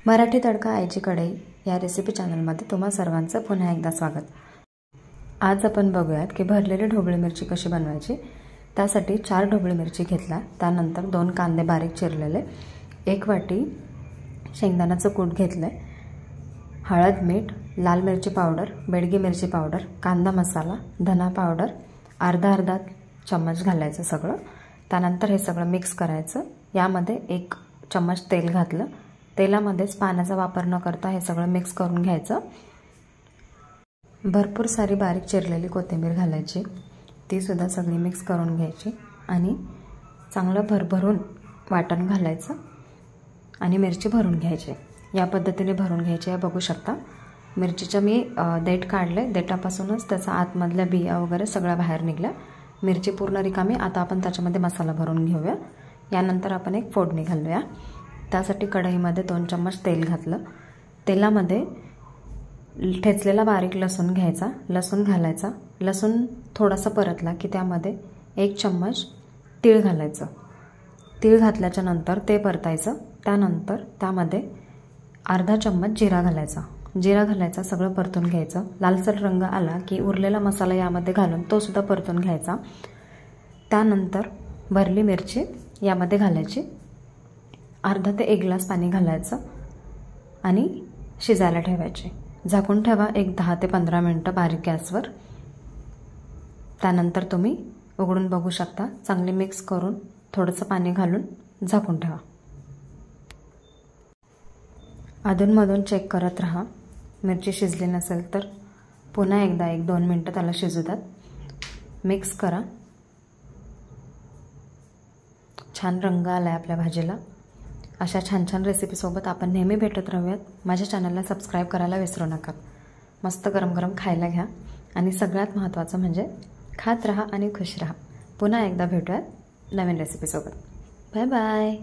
मराठी तडका आईची कढई या रेसिपी चॅनलमध्ये तुम्हा सर्वांचं पुन्हा एकदा स्वागत। आज आपण बघूयात की भरलेली ढोबळी मिरची कशी बनवायची। त्यासाठी 4 ढोबळी मिरची घेतला, त्यानंतर 2 कांदे बारीक चिरलेले, 1 वाटी शेंगदाण्याचं कूट घेतले, हळद, मीठ, लाल मिरची पावडर, बेडगी मिरची पावडर, कांदा मसाला, धना पावडर अर्धा चम्मच घालायचं सगळं। त्यानंतर हे सगळं मिक्स करायचं। यामध्ये 1 चम्मच तेल घातलं, तेलामध्येच पाण्याचा वापर न करता हे सगळं मिक्स करून घ्यायचं। भरपूर सारी बारीक चिरलेली कोथिंबीर घालायची, ती सुद्धा सगळी मिक्स करून घ्यायची आणि चांगलं भरभरून वाटण घालायचं आणि मिरची भरून घ्यायची। या पद्धतीने भरून घ्यायची आहे। बघू शकता मिरचीचं मी देठ काढले, देठापासूनच त्याचा आतमधल्या बिया वगैरे सगळ्या बाहेर निघल्या। मिरची पूर्ण रिकामी। आता आपण त्याच्यामध्ये मसाला भरून घेऊया। यानंतर आपण एक फोडणी घालूया। त्यासाठी कढईमध्ये 2 चम्मच तेल घातलं, तेलामध्ये ठेचलेला बारीक लसूण घ्यायचा, लसूण घालायचा। लसूण थोडासा परतला की त्यामध्ये 1 चम्मच तीळ घालायचं। तीळ घातल्याच्या नंतर ते परतायचं। त्यानंतर त्यामध्ये अर्धा चम्मच जिरा घालायचा, जिरा घालायचा, सगळं परतून घ्यायचं। लालसर रंग आला की उरलेला मसाला यामध्ये घालून तो सुद्धा परतून घ्यायचा। त्यानंतर भरली मिरची यामध्ये घालायची, अर्धा ते 1 ग्लास पाणी घालायचं आणि शिजायला ठेवायचे। झाकून ठेवा एक 10 ते 15 मिनिटं बारीक गॅसवर। त्यानंतर तुम्ही उघडून बघू शकता। चांगले मिक्स करून थोडंसं पाणी घालून झाकून ठेवा। अधूनमधून चेक करत राहा, मिरची शिजली नसेल तर पुन्हा एकदा 1-2 मिनिटं त्याला शिजू द्यात। मिक्स करा। छान रंग आला आहे आपल्या भाजीला। अशा छान रेसिपीसोबत आपण नेहमी भेटत राहूयात। माझ्या चॅनलला सबस्क्राईब करायला विसरू नका। मस्त गरम खायला घ्या आणि सगळ्यात महत्त्वाचं म्हणजे खात राहा आणि खुश राहा। पुन्हा एकदा भेटूयात नवीन रेसिपीसोबत। Bye bye.